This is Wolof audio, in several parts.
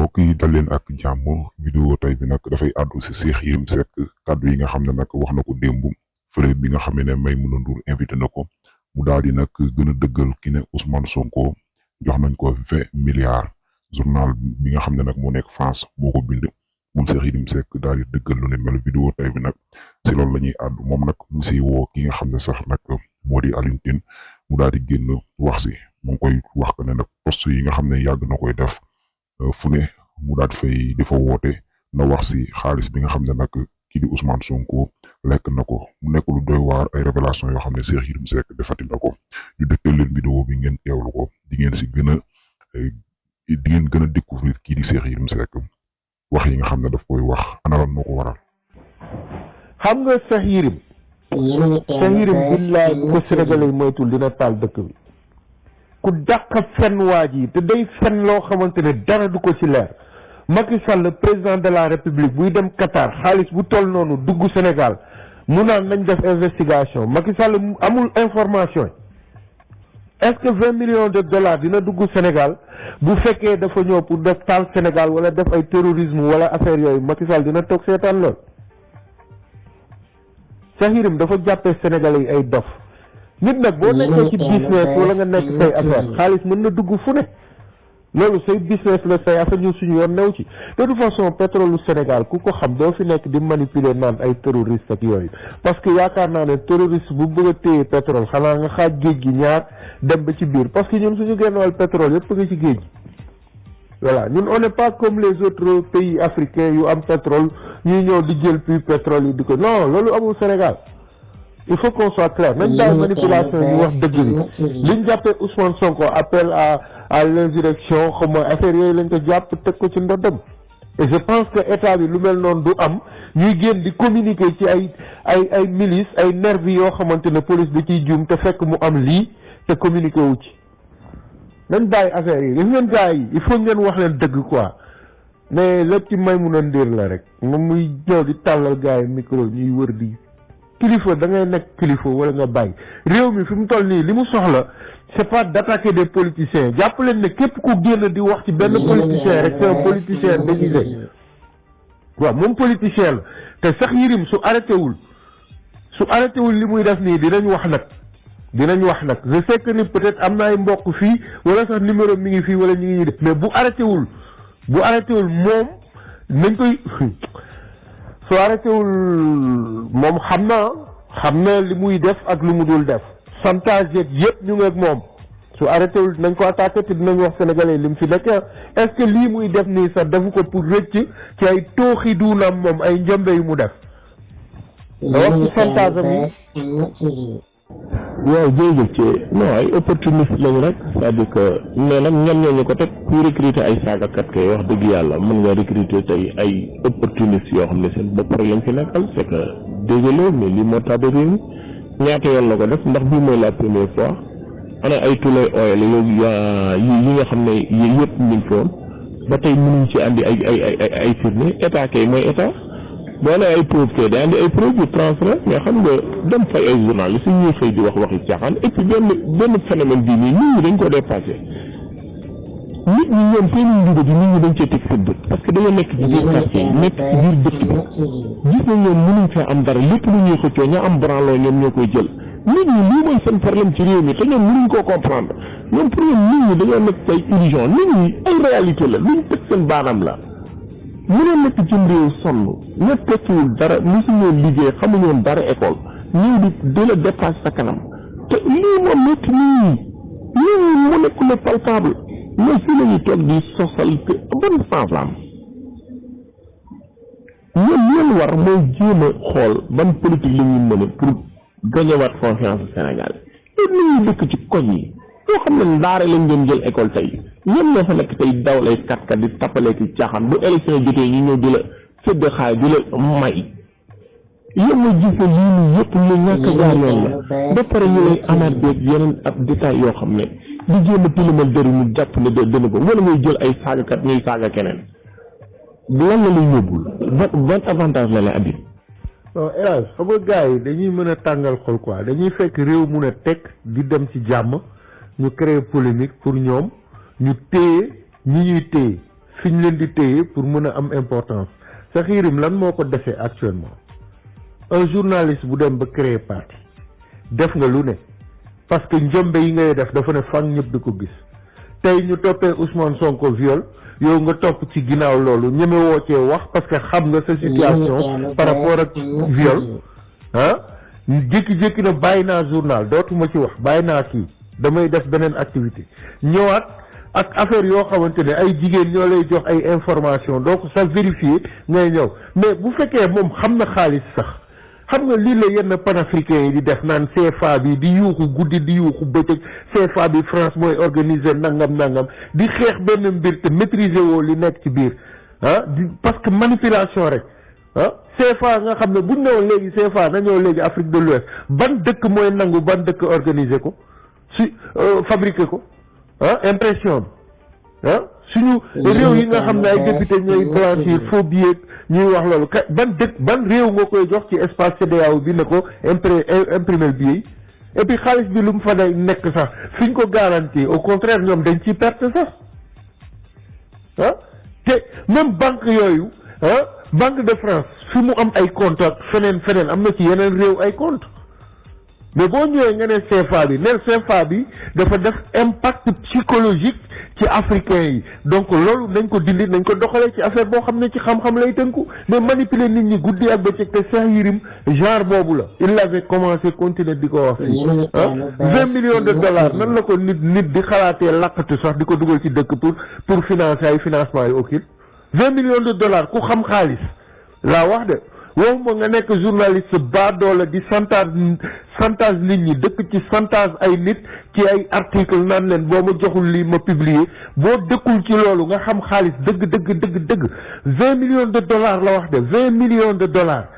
mbokk yi dal leen ak jàmm vidéo tey bi nag dafay àddu si Cheikh Yérim Seck kàddu yi nga xam ne nag wax na ko démb fële bi nga xam ne Maimouna Ndour invité na ko mu daal di nag gën a dëggal ki ne Ousmane Sonko jox nañ ko 20 milliards journal bi nga xam ne nag moo nekk France moo ko bind moom Cheikh Yérim Seck daal di dëggal lu ne mel vidéo tey bi nag si loolu la ñuy àddu moom nag mu siy woo ki nga xam ne sax nag moo di Alioune Tine mu daal di génn wax si mu ngi koy wax que ne nag poste yi nga xam ne yàgg na koy def fu ne mu daal fay di fa woote na wax si xaalis bi nga xam ne nag kii di Ousmane Sonko lekk na ko mu nekk lu doy waar ay révélation yoo xam ne Cheikh Yérim Seck defati na ko ñu dëgtal leen vidéo bi ngeen teewlu ko di ngeen si gën a découvrir kii di Cheikh Yérim Seck wax yi nga xam ne daf koy wax ana lan moo ko waral. xam nga Cheikh Yérim billaay bu ko sénégalais yi moytul dina taal dëkk bi ku dàq fen waa ji te day fen loo xamante ne dara du ko ci leer. Macky Sall le président de la république buy dem Qatar xaalis bu toll noonu dugg Sénégal mu naan nañ def investigation Macky Sall amul information est-ce que 20 millions de dollars dina dugg Sénégal bu fekkee dafa ñëw pour def taal Sénégal wala def ay terrorisme wala affaire yooyu Macky Sall dina toog seetaan lool. Cheikh Yérim dafa jàppee Sénégalais yi ay dof nit nag boo nekkee ci business wala nga nekk say affaire xaalis mën na dugg fu ne loolu say business la say affaire ñu suñu yoon new ci de toute façon pétrole Sénégal ku ko xam doo fi nekk di manipuler naan ay terroriste ak yooyu parce que yaakaar naa ne terroriste bu bëgg a téye pétrole xanaa nga xaaj géej gi ñaar dem ba ci biir parce que ñun suñu genn wàll pétrole yëpp nga ci géej gi voilà ñun on n'est pas comme les autres pays africains yu am pétrole ñuy ñëw di jël puits pétrole yi di ko non loolu amul Sénégal il faut qu'on soit clair nañ daal manipulation yi wax dëgg bi liñ jàppee Ousmane Sonko appel à l'insurrection xam nga affaire yooyu lañ ko jàpp teg ko ci ndodam et je pense que état bi lu mel noonu du am ñuy génn di communiquer ci ay milices ay nervis yoo xamante ne police da ciy juum te fekk mu am lii te communiquer wu ci nañ bàyyi affaire yi gis ngeen gars yi il faut ngeen wax leen dëgg quoi mais lépp ci Maimouna Ndour la rek moom muy ñëw di tàllal gars yi micro ñuy wër di kilifa da ngay nekk kilifa wala nga bàyyi réew mi fi mu toll nii li mu soxla c'est pas d'attaquer des politiciens jàpp leen ne képp ku génn di wax ci benn politicien rek c'est un politicien déguisé waaw moom politicien la te Cheikh Yérim su arrêté wul li muy def nii dinañ wax nag je sais que ni peut-être am na ay mbokk fii wala sax numéro mi ngi fii wala ñu ngi ñuy def mais bu arrêté wul moom nañ koy su arrêté wul moom xam na li muy def ak lu mu dul def chantage yeeg yëpp ñu ngi ak moom su arrêté wul dinañ ko attaqué te dinañ wax sénégalais li mu fi nekk est-ce que lii muy def nii sax defu ko pour rëcc ci ay tooxi duunam moom ay njombe yu mu def da wax ci chantage am yi waaw jërëjëf ci non ay opportuniste lañu rek c'est-à-dire que mais nag ñan ñoo ñu ko teg kuy recruter ay saagakat kay wax dëgg yàlla mën nga recruter tey ay opportuniste yoo xam ne seen bopp rek lañ fi nekkal c'est que désolé mais lii moo tax réew mi ñaata yoon la ko def ndax bii mooy la première fois ana ay tulay oil yi nga xam ne yëpp ñu ngi fi woon ba tey mënuñ ci andi ay firnde état kay mooy état boo nee ay preuve kay day andi ay preuve yu transfert mais xam nga dem fay ay journalistes yi ñuy xëy di wax waxi caaxaan et puis benn phénomène bii nii nit ñi dañ ko dépassé nit ñi ñoom seen njuba ji nit ñi dañ cee teg seen bët parce que dañoo nekk ci biir quartier yi nekk ci biir dëkk bi gis nañ ñoom mënuñ fee am dara lépp lu ñuy xëccoo ña am branloo ñoom ñoo koy jël nit ñi lii mooy seen problème ci réew mi te ñoom mënuñ koo comprendre ñoom pour ñoom nit ñi dañoo nekk ci ay illusion nit ñi ay réalité la luñ teg seen baanaam la mënoo nekk ci réew sonn ña tekkiwul dara mosuñoo liggéey xamuñoon dara école ñëw di la dépasse sa kanam te lii moom nekk nit ñi mu nekk le palpable mais fii la ñuy toog di sosal te ban sens la am ñoom leen war mooy jéem a xool ban politique la ñuy mën pour gañewaat confiance Sénégal te nit ñi dëkk ci koñ yi yoo xam ne ndaare lañ doon jël école tey ñoom ñoo fa nekk tey daw lay katkat di tappalee ki caaxaan bu élection jotee ñu ñëw di la sédd xaay di la may yow nga gis ne lii nii yëpp lu ñàkk jaar yoon la ba pare ñu lay amaat beeg yeneen ab détail yoo xam ne di jéem a tilimal dëri ñu jàpp ne dëna ko wala ngay jël ay saagakat ñuy saaga keneen lan la lay yóbbul ban avantage la lay andi. non hélas xam nga gars yi dañuy mën a tàngal xol quoi dañuy fekk réew mun a teg di dem ci jàmm ñu créer polémique pour ñoom ñu téye ñi ñuy téye fi ñu leen di téye pour mën a am importance Cheikh Yérim lan moo ko defee actuellement un journaliste bu dem ba créer parti def nga lu ne parce que njombe yi ngay def dafa ne fang ñëpp di ko gis tey ñu toppee Ousmane Sonko viol yow nga topp ci ginnaaw loolu ñeme woo cee wax parce que xam nga sa situation par rapport ak viol jékki-jékki na bàyyi naa journal dootuma ci wax bàyyi naa kii damay def beneen activité ñëwaat ak affaire yoo xamante ne ay jigéen ñoo lay jox ay information donc sa vérifier ngay ñëw mais bu fekkee moom xam na xaalis sax xam nga lii la yenn panafricains yi di def naan CFA bi di yuuxu guddi di yuuxu bëccëg CFA bi France mooy organiser nangam di xeex benn mbir te maîtriser woo li nekk ci biir parce que manipulation rek CFA nga xam ne buñ ñëwoon léegi CFA na ñëw léegi Afrique de l'Ouest ban dëkk mooy nangu ban dëkk organiser ko fabriquer ko impression bi suñu réew yi nga xam ne ay député ñooy blanchir faux billets ñuy wax loolu ban réew nga koy jox ci espace CEDEAO bi ne ko imprimer billet et puis xaalis bi lu mu fa nekk sax fi ñu ko garantie au contraire ñoom dañ ciy perte sax te même banque yooyu Banque de France fi mu am ay compte ak feneen am na ci yeneen réew ay compte mais boo ñëwee nga ne CFA bi neel CFA bi dafa def impact psychologique ci africain yi donc loolu nañ ko dindi nañ ko doxalee ci affaire boo xam ne ci xam-xam lay tënku mais manipuler nit ñi guddi ak bëccëg te Cheikh Yérim genre boobu la il avait commencé continuer di ko wax fii 20 millions de dollars nan la ko nit di xalaatee làqatu sax di ko dugal ci dëkk pour financer ay financement yu occulte 20 millions de dollars ku xam xaalis laa wax de waxuma nga nekk journaliste ba doole di chantage nit ñi dëkk ci chantage ay nit ci ay article naan leen boo ma joxul lii ma publier boo dëkkul ci loolu nga xam xaalis dëgg 20 millions de dollars la wax de 20 millions de dollars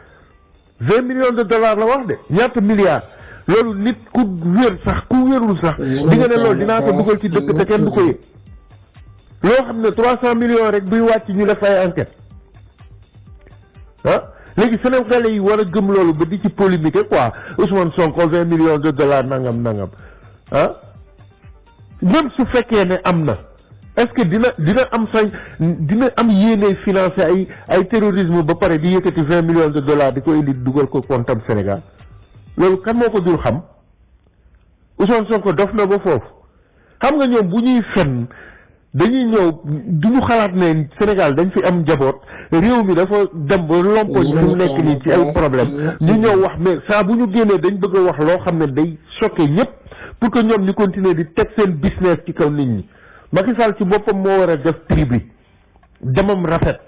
la wax de ñaata milliards loolu nit ku wér sax ku wérul sax di nga ne loolu dinaa ko dugal ci dëkk te kenn du ko yëg loo xam ne 300 millions rek buy wàcc ñu def ay enquête léegi Sénégalais yi war a gëm loolu ba di ci polémique quoi Ousmane Sonko 20 millions de dollars nangam même su fekkee ne am na est-ce que dina am yéene financer ay terrorisme ba pare di yëkkati 20 millions de dollars di ko indi dugal ko comptam Sénégal loolu kan moo ko dul xam Ousmane Sonko dof na ba foofu xam nga ñoom bu ñuy fen dañuy ñëw duñu xalaat ne Sénégal dañ fi am njaboot réew mi dafa dem ba lompoñ fi mu nekk nii ci ay problème ñu ñëw wax mais saa bu ñu génnee dañ bëgg a wax loo xam ne day choqué ñëpp pour que ñoom ñu continuer di teg seen business ci kaw nit ñi Macky Sall ci boppam moo war a def tri bi demam rafet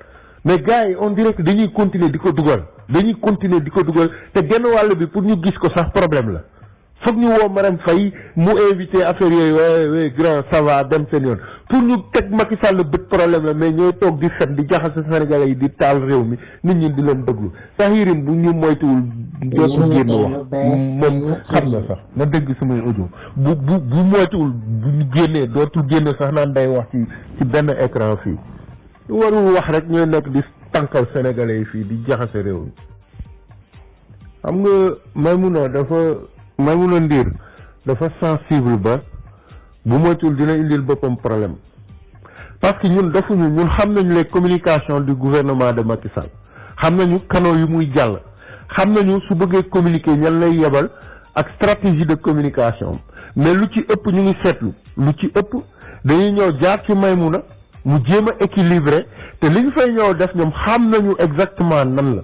mais gars yi on dirait que dañuy continuer di ko dugal te genn wàll bi pour ñu gis ko sax problème la foog ñu woo Marème Faye mu invité affaire yooyu ouais grand ça va dem seen yoon pour ñu teg Macky Sall bët problème la mais ñooy toog di fen di jaxase Sénégalais yi di taal réew mi nit ñi di leen déglu Cheikh Yérim bu ñu moytuwul dootul génn wax moom xam na sax na dégg samay audio bu moytuwul bu ñu génnee dootul génn sax naan day wax ci benn écran fii warul wax rek ñooy nekk di tànkal Sénégalais yi fii di jaxase réew mi xam nga Maimouna Ndir dafa sensible ba bu moytuwul dina indil boppam problème parce que ñun xam nañu les communications du gouvernement de Macky Sall xam nañu canaux yu muy jàll xam nañu su bëggee communiquer ñan lay yebal ak stratégie de communication mais lu ci ëpp ñu ngi seetlu lu ci ëpp dañuy ñëw jaar ci Maimouna mu jéem a équilibré te li ñu fay ñëw def ñoom xam nañu exactement nan la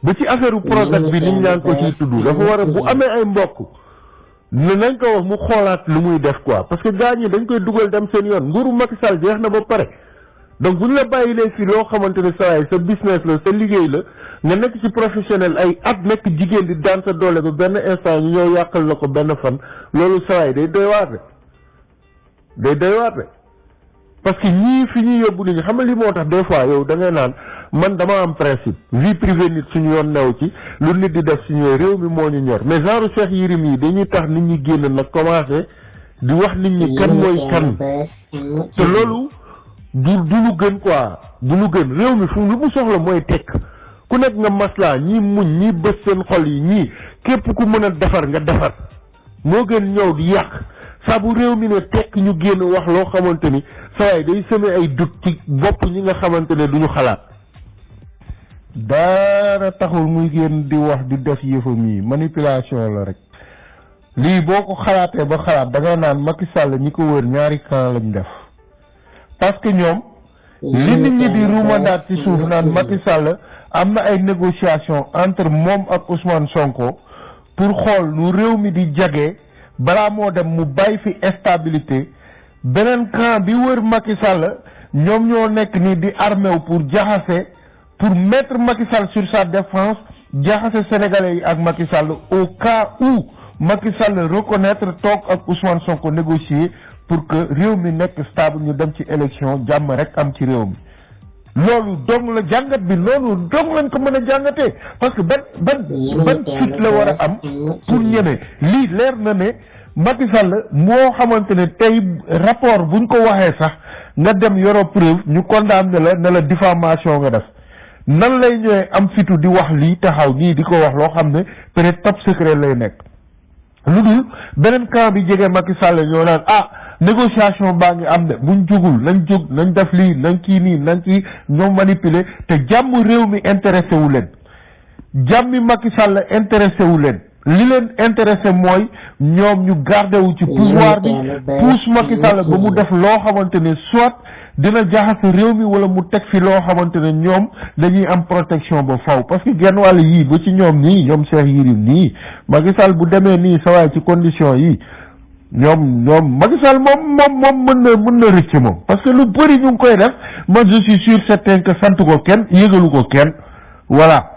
ba ci affaire Prodac bi niñ ñaan ko ciy tudd dafa war a bu amee ay mbokk ne nañ ko wax mu xoolaat lu muy def quoi parce que gars ñi dañ koy dugal dem seen yoon nguuru Macky Sall jeex na ba pare donc bu ñu la bàyyilee fii loo xamante ne saa yi sa business la sa liggéey la nga nekk ci professionnel ay at nekk jigéen di daan sa doole ba benn instant ñu ñëw yàqal la ko benn fan loolu saa yi day doy waar de parce que ñii fi ñuy yóbbu nit ñi xam nga li moo tax des fois yow da ngay naan man dama am principe vie privée nit suñu yoon new ci lu nit di def suñu réew mi moo ñu ñor mais genre Cheikh Yérim yi dañuy tax nit ñi génn nag commencé di wax nit ñi kan mooy kan te loolu du lu gën quoi du lu gën réew mi fu lu mu soxla mooy tekk ku nekk nga maslaa ñii muñ ñii bës seen xol yi ñii képp ku mën a defar nga defar moo gën ñëw di yàq saa bu réew mi ne tekk ñu génn wax loo xamante ni sawaay day semer ay doute ci bopp ñi nga xamante ne duñu xalaat dara taxul muy génn di wax di def yëfam yi manipulation la rek lii boo ko xalaatee ba xalaat da nga naan Macky Sall ñi ko wër ñaari camp lañ def parce que ñoom li nit ñi di ruumandaat ci suuf naan Macky Sall am na ay négociation entre moom ak Ousmane Sonko pour xool nu réew mi di jagee balaa moo dem mu bàyyi fi stabilité beneen camp bi wër Macky Sall ñoom ñoo nekk nii di armé wu pour jaxase pour mettre Macky Sall sur sa défense jaxase sénégalais yi ak Macky Sall au cas où Macky Sall reconnaître toog ak Ousmane Sonko négocier pour que réew mi nekk stable ñu dem ci élection jàmm rek am ci réew mi loolu dong la jàngat bi loolu dong lañ ko mën a jàngatee parce que ban fit la war a am pour ñeme lii leer na ne Macky Sall moo xamante ne tey rapport buñ ko waxee sax nga dem yoro preuve ñu condamné la ne la diffamation nga def nan lay ñëwee am fitu di wax lii taxaw nii di ko wax loo xam ne peut-être top secret lay nekk lu dul beneen camp bi jege Macky Sall ñoo naan négociation baa ngi am de buñ jógul nañ jóg nañ def lii nañ kii nii nañ kii ñoom manipuler te jàmm réew mi intéressé wu leen jàmmi Macky Sall intéressé wu leen li leen intéressé mooy ñoom ñu garder wu ci pouvoir bi pousse Macky Sall ba mu def loo xamante ne soit dina jaxase réew mi wala mu teg fi loo xamante ne ñoom dañuy am protection ba faw parce que genn wàll yii ba ci ñoom nii ñoom Cheikh Yérim nii Macky Sall bu demee nii sa waay ci condition yi ñoom Macky Sall moom mën na rëcc moom parce que lu bëri ñu ngi koy def man je suis sûr certain que sant ko kenn yëgalu ko kenn voilà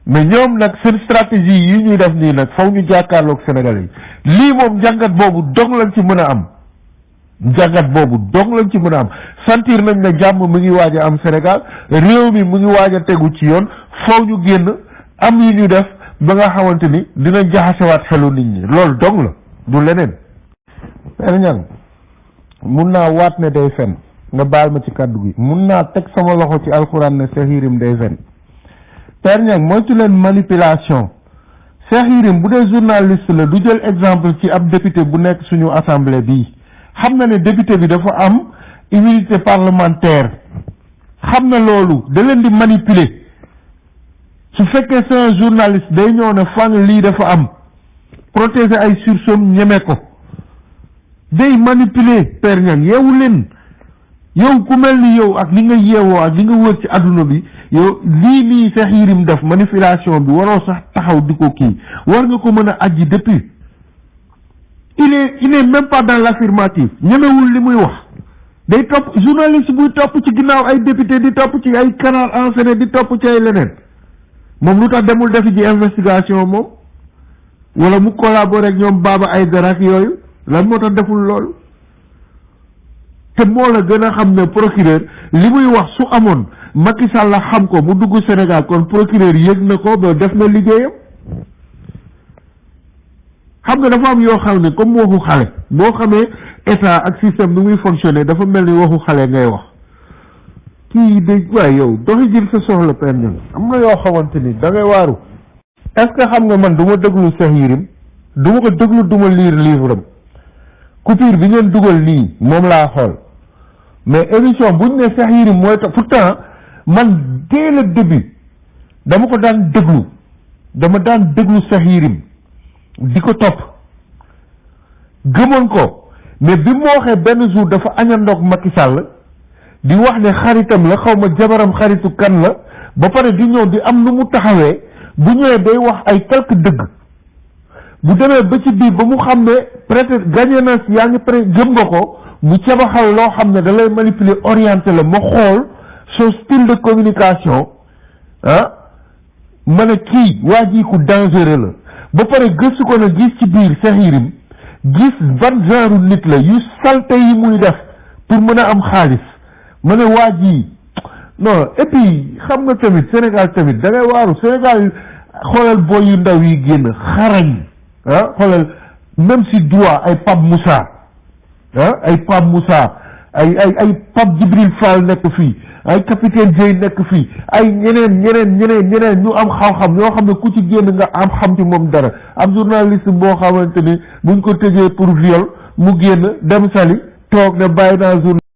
mais ñoom nag seen stratégie yi ñuy def nii nag faw ñu jàkkaarloog Sénégal yi lii moom njàngat boobu dong lañ ci mën a am njàngat boobu dong lañ ci mën a am sentir nañ ne jàmm mu ngi waaj a am Sénégal réew mi mu ngi waaj a tegu ci yoon faw ñu génn am yu ñu def ba nga xamante ni dina jaxasewaat xelu nit ñi loolu dong la du leneen Père Niang mun naa waat ne day fen nga baal ma ci kàddu gi mun naa teg sama loxo ci alxuraan ne Cheikh Yérim day fen Père Niang moytu leen manipulation Cheikh Yérim bu dee journaliste la du jël exemple ci ab député bu nekk suñu assemblée bii xam na ne député bi dafa am immunité parlementaire xam na loolu da leen di manipuler su fekkee c'est un journaliste day ñëw ne fang lii dafa am protéger ay sources ñeme ko day manipuler Père Niang yeewu leen yow ku mel ni yow ak li nga yeewoo ak li nga wër ci adduna bi yow lii nii Cheikh Yérim def manipulation bi waroo sax taxaw di ko kii war nga ko mën a ajji depuis il est même pas dans l'affirmatif ñemewul li muy wax day topp journaliste buy topp ci ginnaaw ay député di topp ci ay canal enchaîné di topp ci ay leneen moom lu tax demul defi ji investigation moom wala mu collaborer ak ñoom Baba Aïdara ak yooyu lan moo tax deful loolu te moo la gën a xam ne procureur li muy wax su amoon Macky Sall la xam ko mu dugg Sénégal kon procureur yëg na ko ba def na liggéeyam xam nga dafa am yoo xam ne comme waxu xale boo xamee état ak système bi muy fonctionner dafa mel ni waxu xale ngay wax kii de waaye yow doxi jël sa soxla Père Niang am na yoo xamante ni da ngay waaru est-ce que xam nga man du ma déglu Cheikh Yérim du ma ko déglu du ma lire livre am coupure bi ngeen dugal nii moom laa xool mais émission buñ ne Cheikh Yérim mooy tax pourtant man dès le début dama ko daan déglu Cheikh Yérim di ko topp gëmoon ko mais bi mu waxee benn jour dafa añandoog Macky Sall di wax ne xaritam la xaw ma jabaram xaritu kan la ba pare di ñëw di am nu mu taxawee bu ñëwee day wax ay quelque dëgg bu demee ba ci biir ba mu xam ne peut-être gagné na yaa ngi peut gëm nga ko mu cabaxal loo xam ne da lay manipuler orienté la ma xool son style de communication ma ne kii waa ji ku dangereux la ba pare gëstu ko na gis ci biir Cheikh Yérim gis ban genre nit la yu salte yi muy def pour mën a am xaalis ma ne waa ji non et puis xam nga tamit Sénégal tamit da ngay waaru Sénégal xoolal booy yu ndaw yi génn xarañ xoolal même si doigt ay Pape Moussa ay Pape Moussa ay Pape Djibril Fall nekk fii ay capitaine Dieye nekk fii ay ñeneen ñu am xam-xam ñoo xam ne ku ci génn nga am xam ci moom dara am journaliste boo xamante ni buñ ko tëjee pour viol mu génn dem sali toog ne bàyyi naa journée